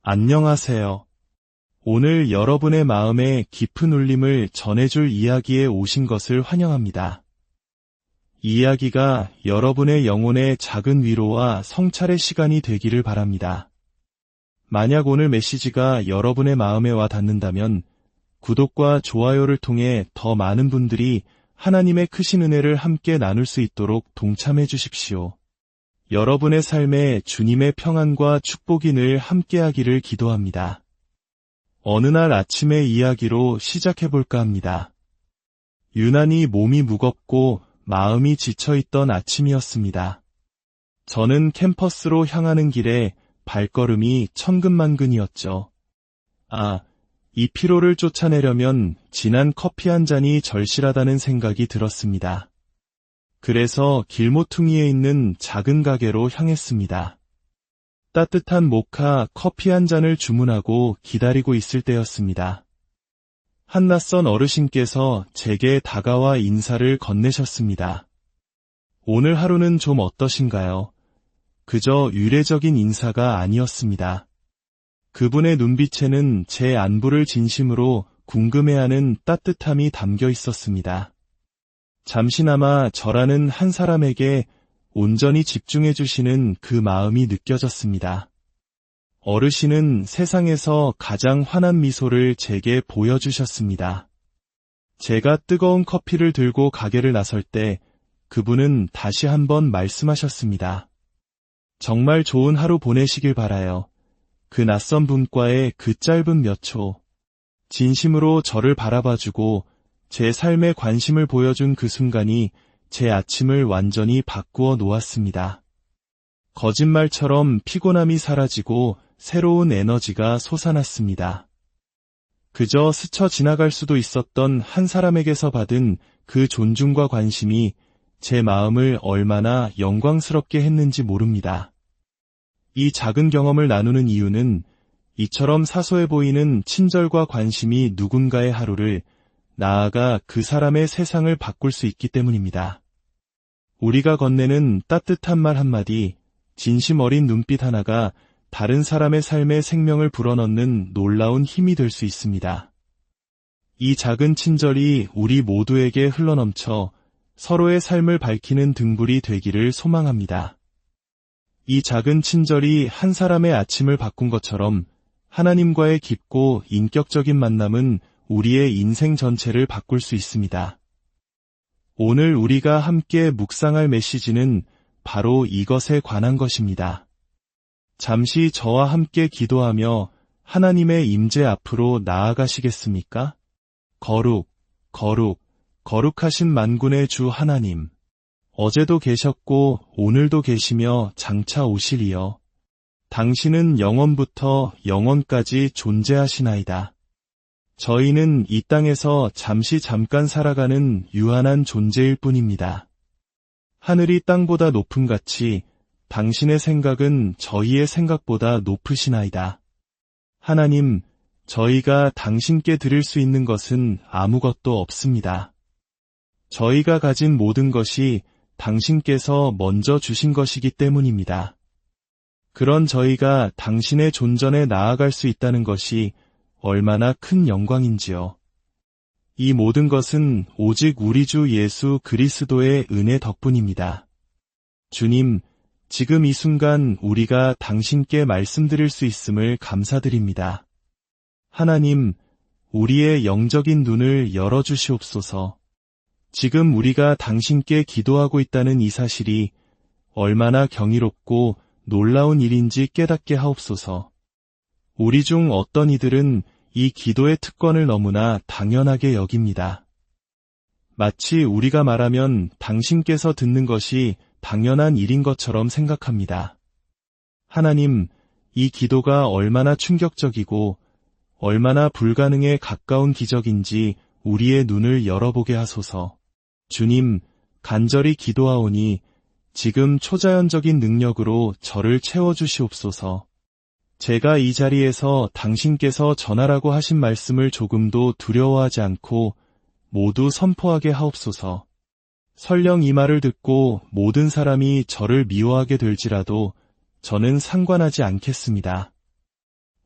안녕하세요. 오늘 여러분의 마음에 깊은 울림을 전해줄 이야기에 오신 것을 환영합니다. 이 이야기가 여러분의 영혼의 작은 위로와 성찰의 시간이 되기를 바랍니다. 만약 오늘 메시지가 여러분의 마음에 와 닿는다면 구독과 좋아요를 통해 더 많은 분들이 하나님의 크신 은혜를 함께 나눌 수 있도록 동참해 주십시오. 여러분의 삶에 주님의 평안과 축복이 늘 함께하기를 기도합니다. 어느 날 아침의 이야기로 시작해볼까 합니다. 유난히 몸이 무겁고 마음이 지쳐있던 아침이었습니다. 저는 캠퍼스로 향하는 길에 발걸음이 천근만근이었죠. 이 피로를 쫓아내려면 진한 커피 한 잔이 절실하다는 생각이 들었습니다. 그래서 길모퉁이에 있는 작은 가게로 향했습니다. 따뜻한 모카 커피 한 잔을 주문하고 기다리고 있을 때였습니다. 한 낯선 어르신께서 제게 다가와 인사를 건네셨습니다. 오늘 하루는 좀 어떠신가요? 그저 유례적인 인사가 아니었습니다. 그분의 눈빛에는 제 안부를 진심으로 궁금해하는 따뜻함이 담겨 있었습니다. 잠시나마 저라는 한 사람에게 온전히 집중해 주시는 그 마음이 느껴졌습니다. 어르신은 세상에서 가장 환한 미소를 제게 보여주셨습니다. 제가 뜨거운 커피를 들고 가게를 나설 때 그분은 다시 한번 말씀하셨습니다. 정말 좋은 하루 보내시길 바라요. 그 낯선 분과의 그 짧은 몇 초, 진심으로 저를 바라봐주고 제 삶에 관심을 보여준 그 순간이 제 아침을 완전히 바꾸어 놓았습니다. 거짓말처럼 피곤함이 사라지고 새로운 에너지가 솟아났습니다. 그저 스쳐 지나갈 수도 있었던 한 사람에게서 받은 그 존중과 관심이 제 마음을 얼마나 영광스럽게 했는지 모릅니다. 이 작은 경험을 나누는 이유는 이처럼 사소해 보이는 친절과 관심이 누군가의 하루를, 나아가 그 사람의 세상을 바꿀 수 있기 때문입니다. 우리가 건네는 따뜻한 말 한마디, 진심 어린 눈빛 하나가 다른 사람의 삶에 생명을 불어넣는 놀라운 힘이 될 수 있습니다. 이 작은 친절이 우리 모두에게 흘러넘쳐 서로의 삶을 밝히는 등불이 되기를 소망합니다. 이 작은 친절이 한 사람의 아침을 바꾼 것처럼 하나님과의 깊고 인격적인 만남은 우리의 인생 전체를 바꿀 수 있습니다. 오늘 우리가 함께 묵상할 메시지는 바로 이것에 관한 것입니다. 잠시 저와 함께 기도하며 하나님의 임재 앞으로 나아가시겠습니까? 거룩하신 만군의 주 하나님, 어제도 계셨고 오늘도 계시며 장차 오시리여. 당신은 영원부터 영원까지 존재하시나이다. 저희는 이 땅에서 잠깐 살아가는 유한한 존재일 뿐입니다. 하늘이 땅보다 높음 같이 당신의 생각은 저희의 생각보다 높으시나이다. 하나님, 저희가 당신께 드릴 수 있는 것은 아무것도 없습니다. 저희가 가진 모든 것이 당신께서 먼저 주신 것이기 때문입니다. 그런 저희가 당신의 존전에 나아갈 수 있다는 것이 얼마나 큰 영광인지요. 이 모든 것은 오직 우리 주 예수 그리스도의 은혜 덕분입니다. 주님, 지금 이 순간 우리가 당신께 말씀드릴 수 있음을 감사드립니다. 하나님, 우리의 영적인 눈을 열어주시옵소서. 지금 우리가 당신께 기도하고 있다는 이 사실이 얼마나 경이롭고 놀라운 일인지 깨닫게 하옵소서. 우리 중 어떤 이들은 이 기도의 특권을 너무나 당연하게 여깁니다. 마치 우리가 말하면 당신께서 듣는 것이 당연한 일인 것처럼 생각합니다. 하나님, 이 기도가 얼마나 충격적이고 얼마나 불가능에 가까운 기적인지 우리의 눈을 열어보게 하소서. 주님, 간절히 기도하오니 지금 초자연적인 능력으로 저를 채워주시옵소서. 제가 이 자리에서 당신께서 전하라고 하신 말씀을 조금도 두려워하지 않고 모두 선포하게 하옵소서. 설령 이 말을 듣고 모든 사람이 저를 미워하게 될지라도 저는 상관하지 않겠습니다.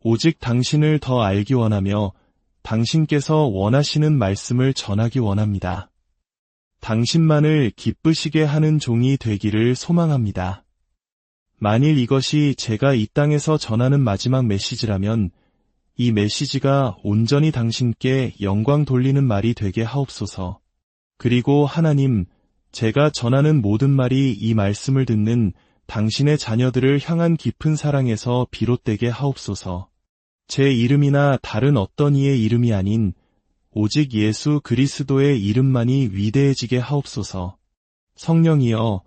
오직 당신을 더 알기 원하며 당신께서 원하시는 말씀을 전하기 원합니다. 당신만을 기쁘시게 하는 종이 되기를 소망합니다. 만일 이것이 제가 이 땅에서 전하는 마지막 메시지라면 이 메시지가 온전히 당신께 영광 돌리는 말이 되게 하옵소서. 그리고 하나님, 제가 전하는 모든 말이 이 말씀을 듣는 당신의 자녀들을 향한 깊은 사랑에서 비롯되게 하옵소서. 제 이름이나 다른 어떤 이의 이름이 아닌 오직 예수 그리스도의 이름만이 위대해지게 하옵소서. 성령이여,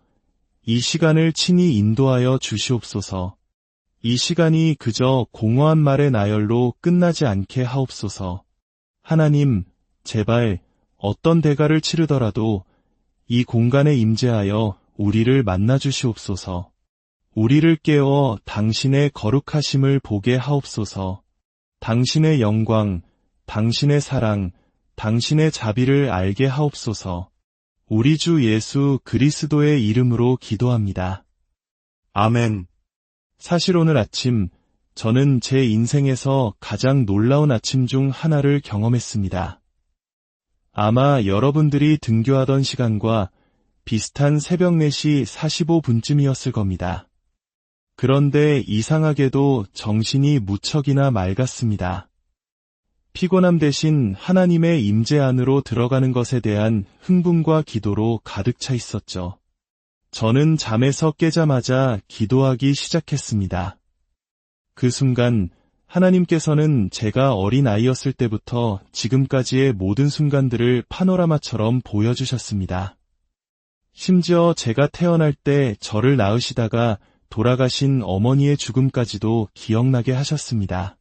이 시간을 친히 인도하여 주시옵소서. 이 시간이 그저 공허한 말의 나열로 끝나지 않게 하옵소서. 하나님, 제발 어떤 대가를 치르더라도 이 공간에 임재하여 우리를 만나 주시옵소서. 우리를 깨워 당신의 거룩하심을 보게 하옵소서. 당신의 영광, 당신의 사랑, 당신의 자비를 알게 하옵소서. 우리 주 예수 그리스도의 이름으로 기도합니다. 아멘. 사실 오늘 아침 저는 제 인생에서 가장 놀라운 아침 중 하나를 경험했습니다. 아마 여러분들이 등교하던 시간과 비슷한 새벽 4시 45분쯤이었을 겁니다. 그런데 이상하게도 정신이 무척이나 맑았습니다. 피곤함 대신 하나님의 임재 안으로 들어가는 것에 대한 흥분과 기도로 가득 차 있었죠. 저는 잠에서 깨자마자 기도하기 시작했습니다. 그 순간 하나님께서는 제가 어린 아이였을 때부터 지금까지의 모든 순간들을 파노라마처럼 보여주셨습니다. 심지어 제가 태어날 때 저를 낳으시다가 돌아가신 어머니의 죽음까지도 기억나게 하셨습니다.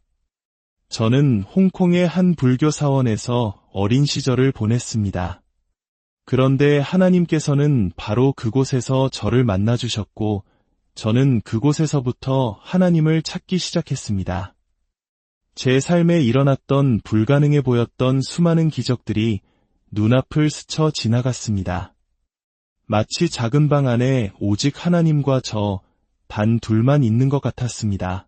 저는 홍콩의 한 불교 사원에서 어린 시절을 보냈습니다. 그런데 하나님께서는 바로 그곳에서 저를 만나주셨고 저는 그곳에서부터 하나님을 찾기 시작했습니다. 제 삶에 일어났던 불가능해 보였던 수많은 기적들이 눈앞을 스쳐 지나갔습니다. 마치 작은 방 안에 오직 하나님과 저 단 둘만 있는 것 같았습니다.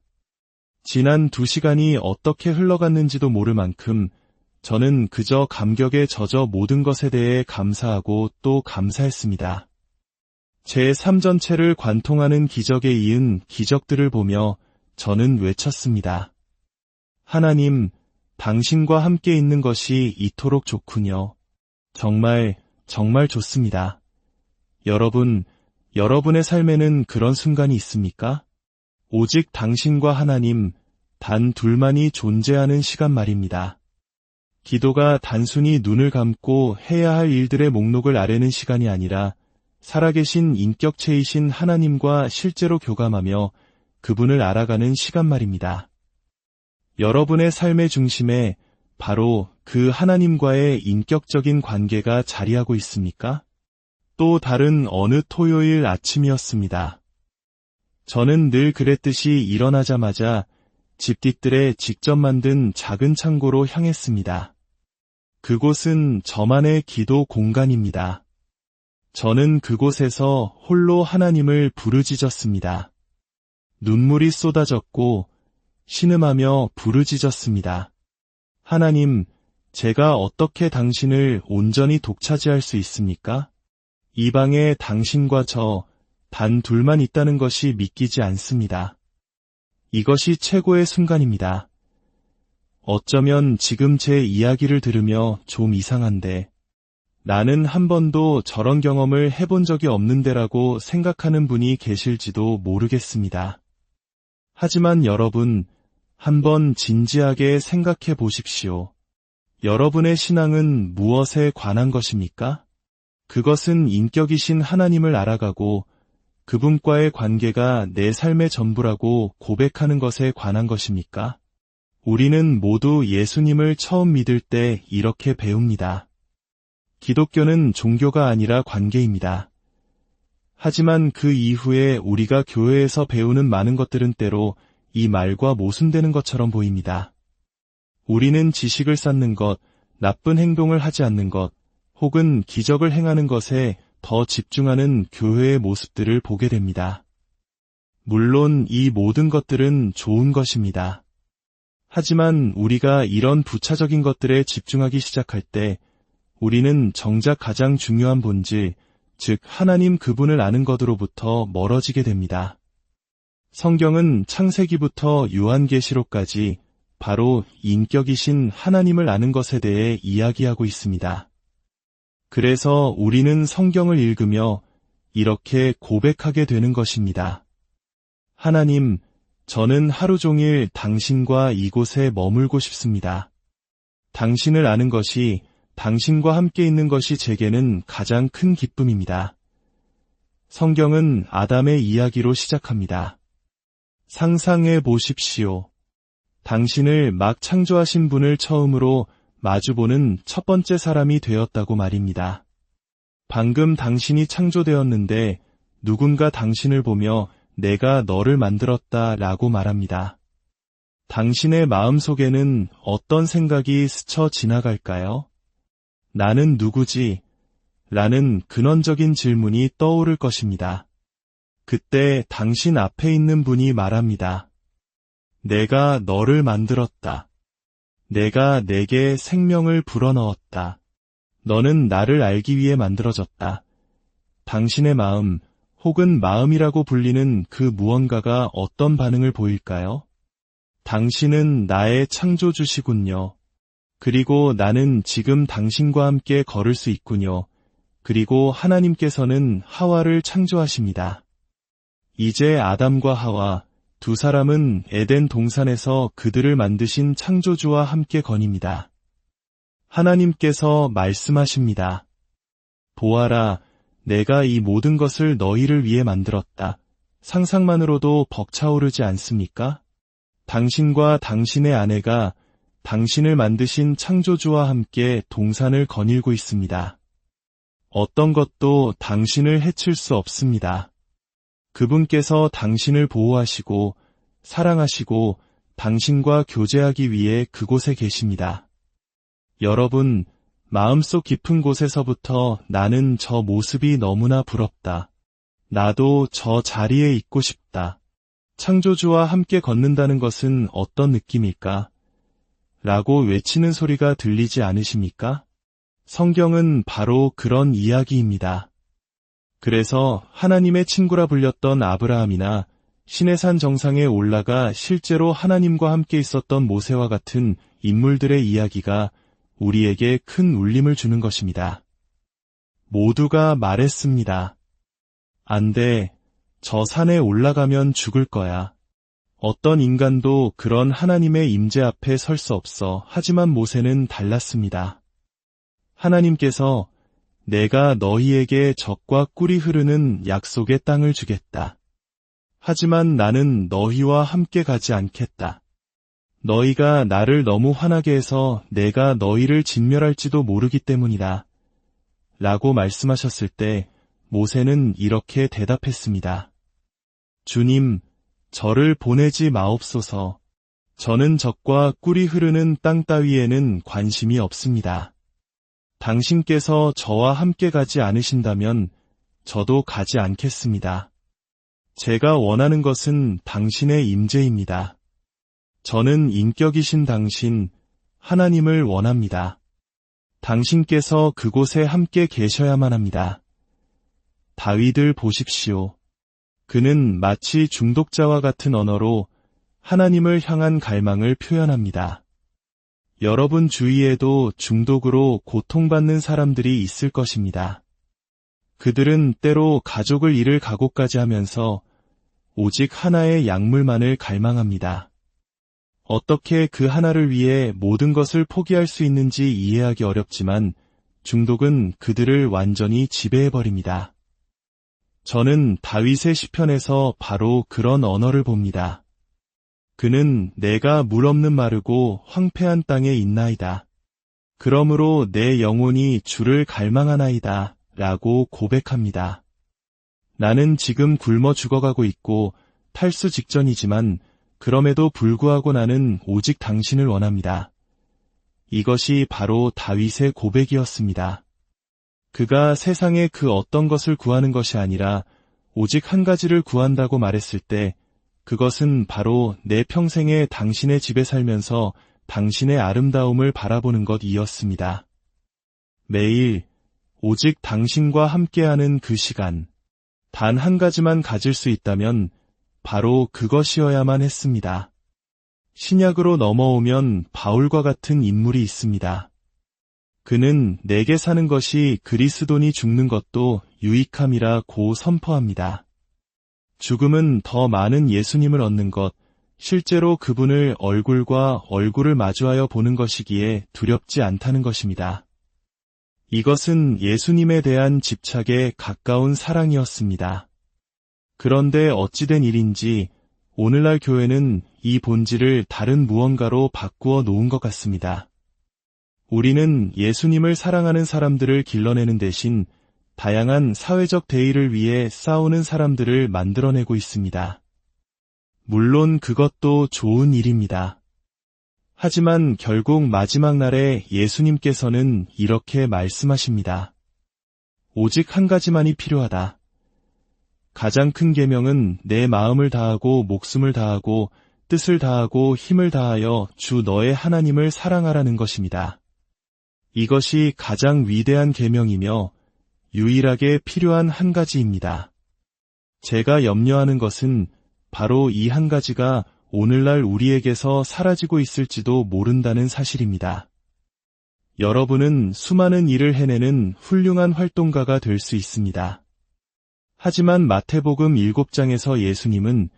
지난 2시간이 어떻게 흘러갔는지도 모를 만큼 저는 그저 감격에 젖어 모든 것에 대해 감사하고 또 감사했습니다. 제 삶 전체를 관통하는 기적에 이은 기적들을 보며 저는 외쳤습니다. 하나님, 당신과 함께 있는 것이 이토록 좋군요. 정말 좋습니다. 여러분의 삶에는 그런 순간이 있습니까? 오직 당신과 하나님, 단 둘만이 존재하는 시간 말입니다. 기도가 단순히 눈을 감고 해야 할 일들의 목록을 아뢰는 시간이 아니라 살아계신 인격체이신 하나님과 실제로 교감하며 그분을 알아가는 시간 말입니다. 여러분의 삶의 중심에 바로 그 하나님과의 인격적인 관계가 자리하고 있습니까? 또 다른 어느 토요일 아침이었습니다. 저는 늘 그랬듯이 일어나자마자 집 뒤뜰에 직접 만든 작은 창고로 향했습니다. 그곳은 저만의 기도 공간입니다. 저는 그곳에서 홀로 하나님을 부르짖었습니다. 눈물이 쏟아졌고 신음하며 부르짖었습니다. 하나님, 제가 어떻게 당신을 온전히 독차지할 수 있습니까? 이 방에 당신과 저 단 둘만 있다는 것이 믿기지 않습니다. 이것이 최고의 순간입니다. 어쩌면 지금 제 이야기를 들으며 좀 이상한데 나는 한 번도 저런 경험을 해본 적이 없는데라고 생각하는 분이 계실지도 모르겠습니다. 하지만 여러분, 한번 진지하게 생각해 보십시오. 여러분의 신앙은 무엇에 관한 것입니까? 그것은 인격이신 하나님을 알아가고 그분과의 관계가 내 삶의 전부라고 고백하는 것에 관한 것입니까? 우리는 모두 예수님을 처음 믿을 때 이렇게 배웁니다. 기독교는 종교가 아니라 관계입니다. 하지만 그 이후에 우리가 교회에서 배우는 많은 것들은 때로 이 말과 모순되는 것처럼 보입니다. 우리는 지식을 쌓는 것, 나쁜 행동을 하지 않는 것, 혹은 기적을 행하는 것에 더 집중하는 교회의 모습들을 보게 됩니다. 물론 이 모든 것들은 좋은 것입니다. 하지만 우리가 이런 부차적인 것들에 집중하기 시작할 때 우리는 정작 가장 중요한 본질, 즉 하나님 그분을 아는 것으로부터 멀어지게 됩니다. 성경은 창세기부터 요한계시록까지 바로 인격이신 하나님을 아는 것에 대해 이야기하고 있습니다. 그래서 우리는 성경을 읽으며 이렇게 고백하게 되는 것입니다. 하나님, 저는 하루 종일 당신과 이곳에 머물고 싶습니다. 당신을 아는 것이, 당신과 함께 있는 것이 제게는 가장 큰 기쁨입니다. 성경은 아담의 이야기로 시작합니다. 상상해 보십시오. 당신을 막 창조하신 분을 처음으로 마주보는 첫 번째 사람이 되었다고 말입니다. 방금 당신이 창조되었는데 누군가 당신을 보며 내가 너를 만들었다 라고 말합니다. 당신의 마음속에는 어떤 생각이 스쳐 지나갈까요? 나는 누구지? 라는 근원적인 질문이 떠오를 것입니다. 그때 당신 앞에 있는 분이 말합니다. 내가 너를 만들었다. 내가 내게 생명을 불어넣었다. 너는 나를 알기 위해 만들어졌다. 당신의 마음, 혹은 마음이라고 불리는 그 무언가가 어떤 반응을 보일까요? 당신은 나의 창조주시군요. 그리고 나는 지금 당신과 함께 걸을 수 있군요. 그리고 하나님께서는 하와를 창조하십니다. 이제 아담과 하와, 두 사람은 에덴 동산에서 그들을 만드신 창조주와 함께 거닙니다. 하나님께서 말씀하십니다. 보아라, 내가 이 모든 것을 너희를 위해 만들었다. 상상만으로도 벅차오르지 않습니까? 당신과 당신의 아내가 당신을 만드신 창조주와 함께 동산을 거닐고 있습니다. 어떤 것도 당신을 해칠 수 없습니다. 그분께서 당신을 보호하시고 사랑하시고 당신과 교제하기 위해 그곳에 계십니다. 여러분, 마음속 깊은 곳에서부터 나는 저 모습이 너무나 부럽다. 나도 저 자리에 있고 싶다. 창조주와 함께 걷는다는 것은 어떤 느낌일까? 라고 외치는 소리가 들리지 않으십니까? 성경은 바로 그런 이야기입니다. 그래서 하나님의 친구라 불렸던 아브라함이나 시내산 정상에 올라가 실제로 하나님과 함께 있었던 모세와 같은 인물들의 이야기가 우리에게 큰 울림을 주는 것입니다. 모두가 말했습니다. 안 돼. 저 산에 올라가면 죽을 거야. 어떤 인간도 그런 하나님의 임재 앞에 설 수 없어. 하지만 모세는 달랐습니다. 하나님께서 내가 너희에게 젖과 꿀이 흐르는 약속의 땅을 주겠다. 하지만 나는 너희와 함께 가지 않겠다. 너희가 나를 너무 화나게 해서 내가 너희를 진멸할지도 모르기 때문이다. 라고 말씀하셨을 때 모세는 이렇게 대답했습니다. 주님, 저를 보내지 마옵소서. 저는 젖과 꿀이 흐르는 땅 따위에는 관심이 없습니다. 당신께서 저와 함께 가지 않으신다면 저도 가지 않겠습니다. 제가 원하는 것은 당신의 임재입니다. 저는 인격이신 당신, 하나님을 원합니다. 당신께서 그곳에 함께 계셔야만 합니다. 다윗을 보십시오. 그는 마치 중독자와 같은 언어로 하나님을 향한 갈망을 표현합니다. 여러분 주위에도 중독으로 고통받는 사람들이 있을 것입니다. 그들은 때로 가족을 잃을 각오까지 하면서 오직 하나의 약물만을 갈망합니다. 어떻게 그 하나를 위해 모든 것을 포기할 수 있는지 이해하기 어렵지만 중독은 그들을 완전히 지배해버립니다. 저는 다윗의 시편에서 바로 그런 언어를 봅니다. 그는 내가 물 없는 마르고 황폐한 땅에 있나이다. 그러므로 내 영혼이 주를 갈망하나이다. 라고 고백합니다. 나는 지금 굶어 죽어가고 있고 탈수 직전이지만 그럼에도 불구하고 나는 오직 당신을 원합니다. 이것이 바로 다윗의 고백이었습니다. 그가 세상의 그 어떤 것을 구하는 것이 아니라 오직 한 가지를 구한다고 말했을 때 그것은 바로 내 평생에 당신의 집에 살면서 당신의 아름다움을 바라보는 것이었습니다. 매일 오직 당신과 함께하는 그 시간, 단 한 가지만 가질 수 있다면 바로 그것이어야만 했습니다. 신약으로 넘어오면 바울과 같은 인물이 있습니다. 그는 내게 사는 것이 그리스도니 죽는 것도 유익함이라고 선포합니다. 죽음은 더 많은 예수님을 얻는 것, 실제로 그분을 얼굴과 얼굴을 마주하여 보는 것이기에 두렵지 않다는 것입니다. 이것은 예수님에 대한 집착에 가까운 사랑이었습니다. 그런데 어찌된 일인지 오늘날 교회는 이 본질을 다른 무언가로 바꾸어 놓은 것 같습니다. 우리는 예수님을 사랑하는 사람들을 길러내는 대신 다양한 사회적 대의를 위해 싸우는 사람들을 만들어내고 있습니다. 물론 그것도 좋은 일입니다. 하지만 결국 마지막 날에 예수님께서는 이렇게 말씀하십니다. 오직 한 가지만이 필요하다. 가장 큰 계명은 내 마음을 다하고 목숨을 다하고 뜻을 다하고 힘을 다하여 주 너의 하나님을 사랑하라는 것입니다. 이것이 가장 위대한 계명이며 유일하게 필요한 한 가지입니다. 제가 염려하는 것은 바로 이 한 가지가 오늘날 우리에게서 사라지고 있을지도 모른다는 사실입니다. 여러분은 수많은 일을 해내는 훌륭한 활동가가 될 수 있습니다. 하지만 마태복음 7장에서 예수님은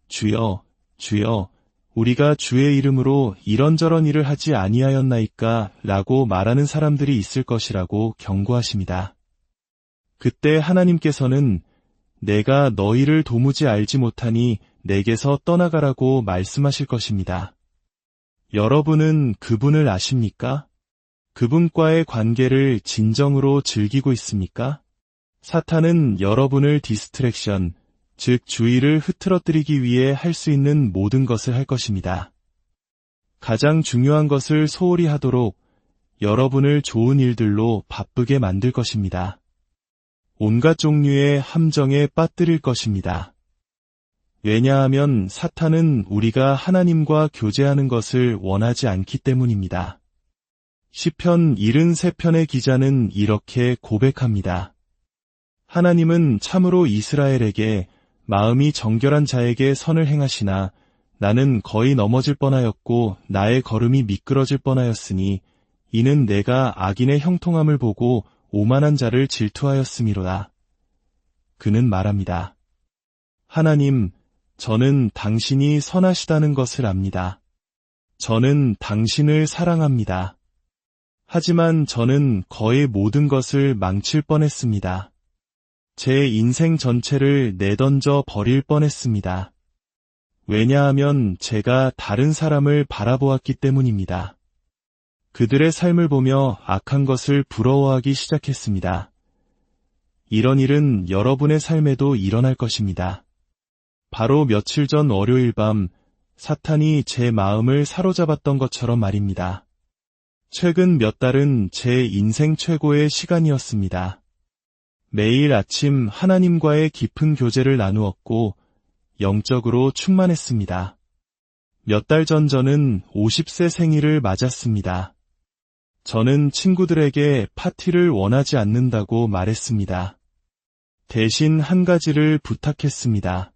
주여, 주여, 우리가 주의 이름으로 이런저런 일을 하지 아니하였나이까 라고 말하는 사람들이 있을 것이라고 경고하십니다. 그때 하나님께서는 내가 너희를 도무지 알지 못하니 내게서 떠나가라고 말씀하실 것입니다. 여러분은 그분을 아십니까? 그분과의 관계를 진정으로 즐기고 있습니까? 사탄은 여러분을 디스트랙션, 즉 주의를 흐트러뜨리기 위해 할 수 있는 모든 것을 할 것입니다. 가장 중요한 것을 소홀히 하도록 여러분을 좋은 일들로 바쁘게 만들 것입니다. 온갖 종류의 함정에 빠뜨릴 것입니다. 왜냐하면 사탄은 우리가 하나님과 교제하는 것을 원하지 않기 때문입니다. 시편 73편의 기자는 이렇게 고백합니다. 하나님은 참으로 이스라엘에게 마음이 정결한 자에게 선을 행하시나 나는 거의 넘어질 뻔하였고 나의 걸음이 미끄러질 뻔하였으니 이는 내가 악인의 형통함을 보고 오만한 자를 질투하였음이로다. 그는 말합니다. 하나님, 저는 당신이 선하시다는 것을 압니다. 저는 당신을 사랑합니다. 하지만 저는 거의 모든 것을 망칠 뻔했습니다. 제 인생 전체를 내던져 버릴 뻔했습니다. 왜냐하면 제가 다른 사람을 바라보았기 때문입니다. 그들의 삶을 보며 악한 것을 부러워하기 시작했습니다. 이런 일은 여러분의 삶에도 일어날 것입니다. 바로 며칠 전 월요일 밤 사탄이 제 마음을 사로잡았던 것처럼 말입니다. 최근 몇 달은 제 인생 최고의 시간이었습니다. 매일 아침 하나님과의 깊은 교제를 나누었고 영적으로 충만했습니다. 몇 달 전 저는 50세 생일을 맞았습니다. 저는 친구들에게 파티를 원하지 않는다고 말했습니다. 대신 한 가지를 부탁했습니다.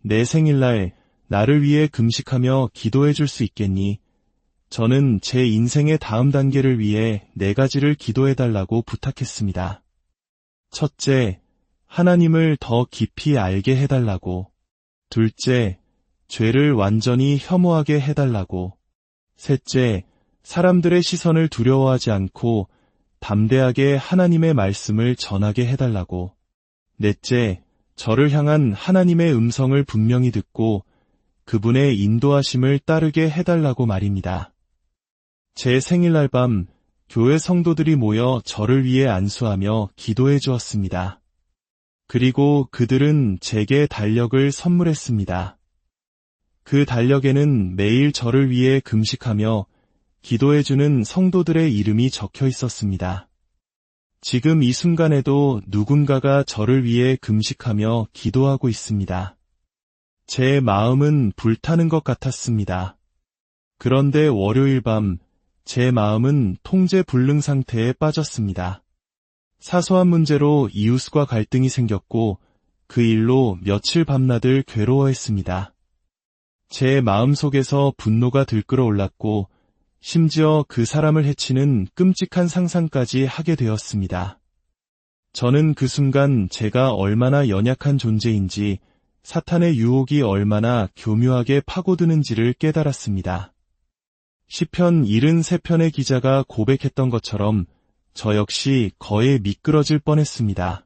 내 생일날 나를 위해 금식하며 기도해 줄 수 있겠니? 저는 제 인생의 다음 단계를 위해 4가지를 기도해 달라고 부탁했습니다. 첫째, 하나님을 더 깊이 알게 해달라고. 둘째, 죄를 완전히 혐오하게 해달라고. 셋째, 사람들의 시선을 두려워하지 않고 담대하게 하나님의 말씀을 전하게 해달라고. 넷째, 저를 향한 하나님의 음성을 분명히 듣고 그분의 인도하심을 따르게 해달라고 말입니다. 제 생일날 밤 교회 성도들이 모여 저를 위해 안수하며 기도해 주었습니다. 그리고 그들은 제게 달력을 선물했습니다. 그 달력에는 매일 저를 위해 금식하며 기도해주는 성도들의 이름이 적혀 있었습니다. 지금 이 순간에도 누군가가 저를 위해 금식하며 기도하고 있습니다. 제 마음은 불타는 것 같았습니다. 그런데 월요일 밤, 제 마음은 통제 불능 상태에 빠졌습니다. 사소한 문제로 이웃과 갈등이 생겼고 그 일로 며칠 밤낮을 괴로워했습니다. 제 마음속에서 분노가 들끓어올랐고 심지어 그 사람을 해치는 끔찍한 상상까지 하게 되었습니다. 저는 그 순간 제가 얼마나 연약한 존재인지 사탄의 유혹이 얼마나 교묘하게 파고드는지를 깨달았습니다. 시편 73편의 기자가 고백했던 것처럼 저 역시 거에 미끄러질 뻔했습니다.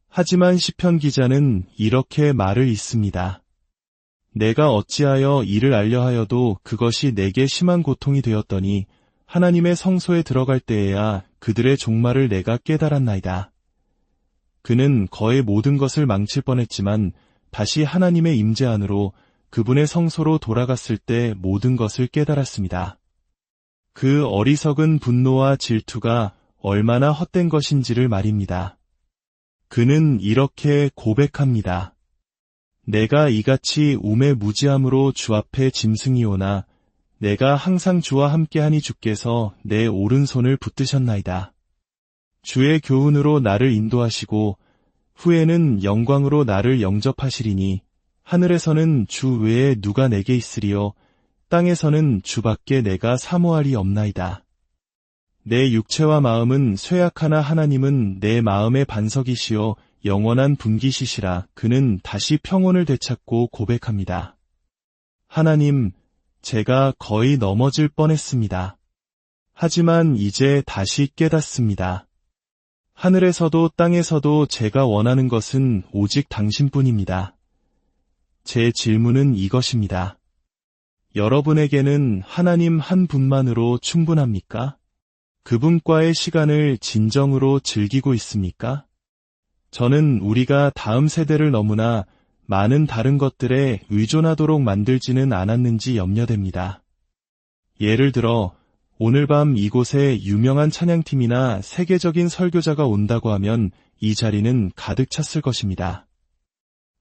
하지만 시편 기자는 이렇게 말을 잇습니다. 내가 어찌하여 이를 알려 하여도 그것이 내게 심한 고통이 되었더니 하나님의 성소에 들어갈 때에야 그들의 종말을 내가 깨달았나이다. 그는 거의 모든 것을 망칠 뻔했지만 다시 하나님의 임재 안으로 그분의 성소로 돌아갔을 때 모든 것을 깨달았습니다. 그 어리석은 분노와 질투가 얼마나 헛된 것인지를 말입니다. 그는 이렇게 고백합니다. 내가 이같이 우매무지함으로 주 앞에 짐승이오나 내가 항상 주와 함께하니 주께서 내 오른손을 붙드셨나이다. 주의 교훈으로 나를 인도하시고 후에는 영광으로 나를 영접하시리니 하늘에서는 주 외에 누가 내게 있으리요 땅에서는 주밖에 내가 사모할이 없나이다. 내 육체와 마음은 쇠약하나 하나님은 내 마음의 반석이시요 영원한 분기시시라. 그는 다시 평온을 되찾고 고백합니다. 하나님, 제가 거의 넘어질 뻔했습니다. 하지만 이제 다시 깨닫습니다. 하늘에서도 땅에서도 제가 원하는 것은 오직 당신뿐입니다. 제 질문은 이것입니다. 여러분에게는 하나님 한 분만으로 충분합니까? 그분과의 시간을 진정으로 즐기고 있습니까? 저는 우리가 다음 세대를 너무나 많은 다른 것들에 의존하도록 만들지는 않았는지 염려됩니다. 예를 들어 오늘 밤 이곳에 유명한 찬양팀이나 세계적인 설교자가 온다고 하면 이 자리는 가득 찼을 것입니다.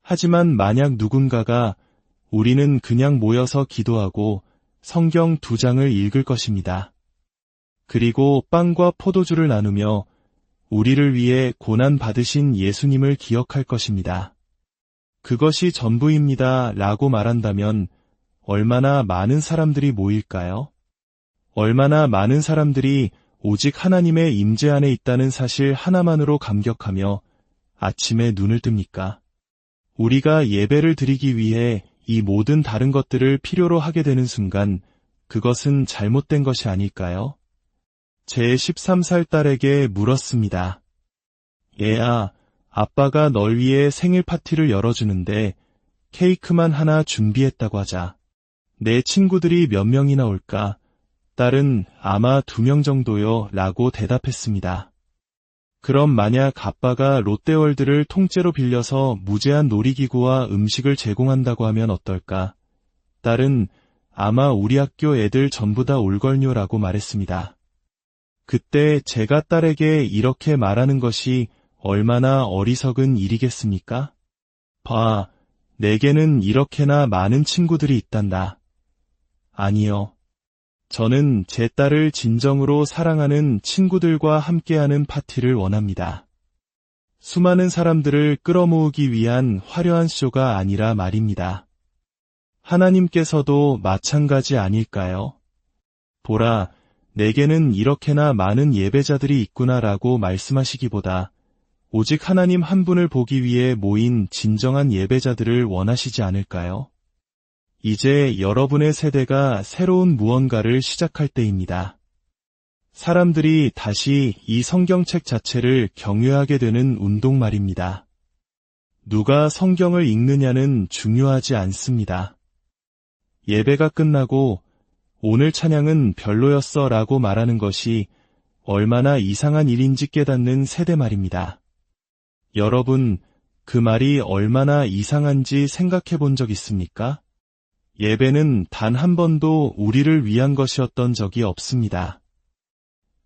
하지만 만약 누군가가 우리는 그냥 모여서 기도하고 성경 2장을 읽을 것입니다. 그리고 빵과 포도주를 나누며 우리를 위해 고난 받으신 예수님을 기억할 것입니다. 그것이 전부입니다 라고 말한다면 얼마나 많은 사람들이 모일까요? 얼마나 많은 사람들이 오직 하나님의 임재 안에 있다는 사실 하나만으로 감격하며 아침에 눈을 뜹니까? 우리가 예배를 드리기 위해 이 모든 다른 것들을 필요로 하게 되는 순간 그것은 잘못된 것이 아닐까요? 제 13살 딸에게 물었습니다. 얘야, 아빠가 널 위해 생일 파티를 열어주는데 케이크만 하나 준비했다고 하자. 내 친구들이 몇 명이나 올까? 딸은 아마 2명 정도요 라고 대답했습니다. 그럼 만약 아빠가 롯데월드를 통째로 빌려서 무제한 놀이기구와 음식을 제공한다고 하면 어떨까? 딸은 아마 우리 학교 애들 전부 다 올걸요 라고 말했습니다. 그때 제가 딸에게 이렇게 말하는 것이 얼마나 어리석은 일이겠습니까? 봐, 내게는 이렇게나 많은 친구들이 있단다. 아니요. 저는 제 딸을 진정으로 사랑하는 친구들과 함께하는 파티를 원합니다. 수많은 사람들을 끌어모으기 위한 화려한 쇼가 아니라 말입니다. 하나님께서도 마찬가지 아닐까요? 보라, 내게는 이렇게나 많은 예배자들이 있구나라고 말씀하시기보다 오직 하나님 한 분을 보기 위해 모인 진정한 예배자들을 원하시지 않을까요? 이제 여러분의 세대가 새로운 무언가를 시작할 때입니다. 사람들이 다시 이 성경책 자체를 경외하게 되는 운동 말입니다. 누가 성경을 읽느냐는 중요하지 않습니다. 예배가 끝나고 오늘 찬양은 별로였어 라고 말하는 것이 얼마나 이상한 일인지 깨닫는 세대 말입니다. 여러분, 그 말이 얼마나 이상한지 생각해 본 적 있습니까? 예배는 단 한 번도 우리를 위한 것이었던 적이 없습니다.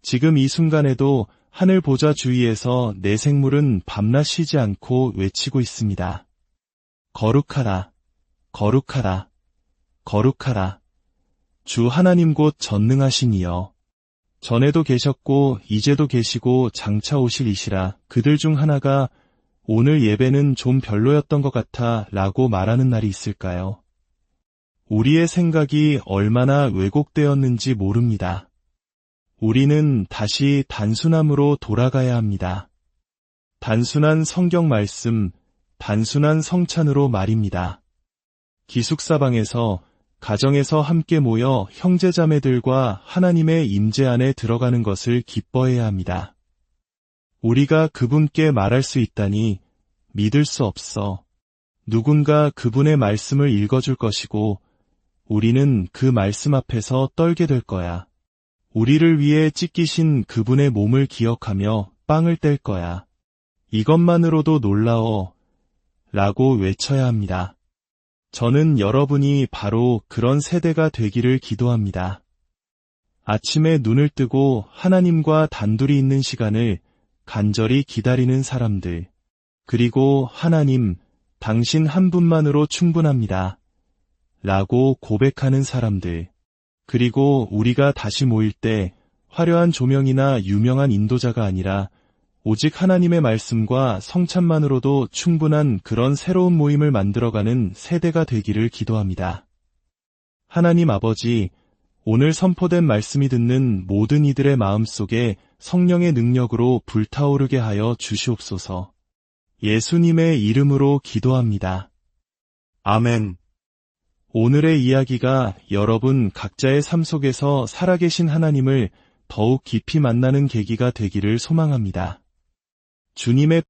지금 이 순간에도 하늘 보좌 주위에서 내 생물은 밤낮 쉬지 않고 외치고 있습니다. 거룩하라, 거룩하라, 거룩하라. 주 하나님 곧 전능하신 이여. 전에도 계셨고 이제도 계시고 장차 오실 이시라. 그들 중 하나가 오늘 예배는 좀 별로였던 것 같아 라고 말하는 날이 있을까요? 우리의 생각이 얼마나 왜곡되었는지 모릅니다. 우리는 다시 단순함으로 돌아가야 합니다. 단순한 성경 말씀, 단순한 성찬으로 말입니다. 기숙사방에서, 가정에서 함께 모여 형제자매들과 하나님의 임재 안에 들어가는 것을 기뻐해야 합니다. 우리가 그분께 말할 수 있다니 믿을 수 없어. 누군가 그분의 말씀을 읽어줄 것이고 우리는 그 말씀 앞에서 떨게 될 거야. 우리를 위해 찢기신 그분의 몸을 기억하며 빵을 뗄 거야. 이것만으로도 놀라워 라고 외쳐야 합니다. 저는 여러분이 바로 그런 세대가 되기를 기도합니다. 아침에 눈을 뜨고 하나님과 단둘이 있는 시간을 간절히 기다리는 사람들, 그리고 하나님, 당신 한 분만으로 충분합니다. 라고 고백하는 사람들, 그리고 우리가 다시 모일 때 화려한 조명이나 유명한 인도자가 아니라 오직 하나님의 말씀과 성찬만으로도 충분한 그런 새로운 모임을 만들어가는 세대가 되기를 기도합니다. 하나님 아버지, 오늘 선포된 말씀이 듣는 모든 이들의 마음속에 성령의 능력으로 불타오르게 하여 주시옵소서. 예수님의 이름으로 기도합니다. 아멘. 오늘의 이야기가 여러분 각자의 삶 속에서 살아계신 하나님을 더욱 깊이 만나는 계기가 되기를 소망합니다. 주님의